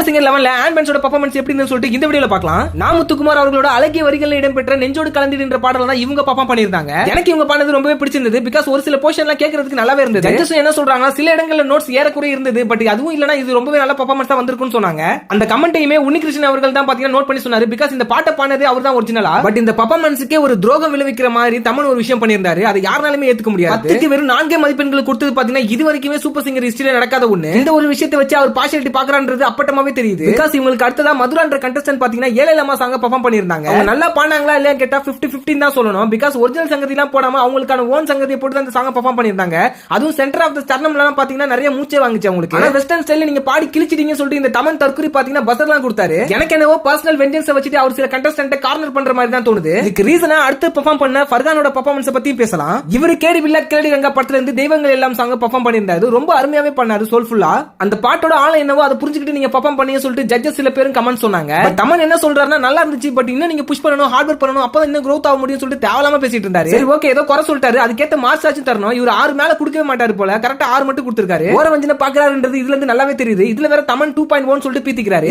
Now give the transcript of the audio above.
Singer 11ல ஆண்ட்மேன்ஸோட performance எப்படின்னு சொல்லிட்டு இந்த வீடியோல பார்க்கலாம். நாமுத்துக்குமார் அவர்களோட அழகிய வரிகளில் இடம்பெற்ற நெஞ்சோடு கலந்திடுன்ற பாடல தான் இவங்க பெர்ஃபார்ம் பண்ணிருந்தாங்க. எனக்கு இவங்க பாடுறது ரொம்பவே பிடிச்சிருந்தது. பிகாஸ் ஒரு சில போர்ஷன்லாம் கேட்கிறதுக்கு நல்லாவே இருந்தது. ஜட்ஜஸ் என்ன சொல்றாங்க, சில இடங்கள்ல நோட்ஸ் ஏறக்குறைய இருந்தது, பட் அதுவும் இல்லனா இது ரொம்பவே நல்ல பெர்ஃபார்மன்ஸ் தான் வந்திருக்குன்னு சொன்னாங்க. அந்த கமெண்ட்டையுமே உன்னிகிருஷ்ணன் அவர்கள் தான் பாத்தீங்கன்னா நோட் பண்ணி சொன்னாரு. பிகாஸ் இந்த பாட்டை பாடுனது அவர் தான் ஒரிஜினலா, பட் இந்த பெர்ஃபார்மன்ஸ்க்கே ஒரு துரோகம் விளைவிக்கிற மாதிரி தமிழ் ஒரு விஷயம் பண்ணியிருந்தாரு. அதை யாராலுமே ஏத்துக்க முடியாது. 10க்கு வெறும் 4 மதிப்பெண்கள் கொடுத்தது பாத்தீங்கன்னா இது வரைக்குமே சூப்பர் சிங்கர் ஹிஸ்டரியில நடக்காத ஒண்ணு. இந்த ஒரு விஷயத்தை வச்சு அவர் பார்ஷியாலிட்டி பாக்குறான்றது அப்பட்டமாவே தெரியுது. பிகாஸ் இவங்களுக்கு அடுத்ததா மதுரான்ற கண்டஸ்டன்ட் பாத்தீங்கன்னா ஏழேலமா சாங்க பெர்ஃபார்ம் பண்ணிருந்தாங்க. அவங்க நல்லா பாடுனாங்களா இல்லையா கேட்டா 50-50 தான் சொல்லணும். பிகாஸ் ஒரிஜினல் சங்கதி எல்லாம் போடாம அவங்களுக்கான ஓன் சங்கதியை போட்டு அந்த சாங்க பெர்ஃபார்ம் பண்ணிருந்தாங்க. அதுவும் சென்டர் ஆஃப் தி ஸ்டர்னம்லாம் பாத்தீங்கன்னா நிறைய மூச்சே வாங்குச்சு அவங்களுக்கு. ஆனா வெஸ்டர்ன் ஸ்டைல்ல நீங்க பாடி கிழிச்சிட்டீங்கன்னு சொல்லிட்டு இந்த தமிழ் தற்குறி பாத்தீங்கன்னா பஸ்ஸர்லாம் கொடுத்தாரு. எனக்கு என்னவோ பர்சனல் வெஞ்சன்ஸ் வச்சுட்டு அவர் சில கண்டஸ்டன்ட் கார்னர் பண்ற மாதிரி தான் தோணுது. இதுக்கு ரீசனா அடுத்து பெர்ஃபார்ம் பண்ண ஃபர்கானோட பெர்ஃபார்மன்ஸ் பத்தி பேசலாம். இவரு கேடி வில்ல கேடி ரங்கா படத்துல இருந்து தெய்வங்கள் எல்லாம் சாங்க பெர்ஃபார்ம் பண்ணியிருந்தாரு. ரொம்ப அருமையாவே பண்ணாரு, சோல்ஃபுல்லா. அந்த பாட்டோட ஆள என்னவோ அதை புரிஞ்சுக்கிட்டு நீங்க பெர்ஃபார்ம் பண்ணீங்க சொல்லிட்டு ஜட்ஜஸ் சில பேரும் கமெண்ட் சொன்னாங்க. தமன் என்ன சொல்றாருன்னா, நல்லா இருந்துச்சு, பட் இன்னும் நீங்க புஷ் பண்ணணும், ஹார்ட் ஒர்க் பண்ணணும், அப்பதான் இன்னும் growth ஆக முடியும் சொல்லிட்டு தேவலாம பேசிட்டு இருந்தாரு. சரி ஓகே, ஏதோ குறை சொல்லிட்டாரு, அதுக்கேத்த மார்க்ஸ் ஆச்சு தரணும். இவர் 6 மேல கொடுக்கவே மாட்டாரு போல, கரெக்டா 6 மட்டும் கொடுத்திருக்காரு. ஓர வஞ்சனை பாக்குறாருன்றது இதுல இருந்து நல்லாவே தெரியுது. இதுல வேற தமன் 2.1 சொல்லிட்டு பீத்திக்கிறாரு.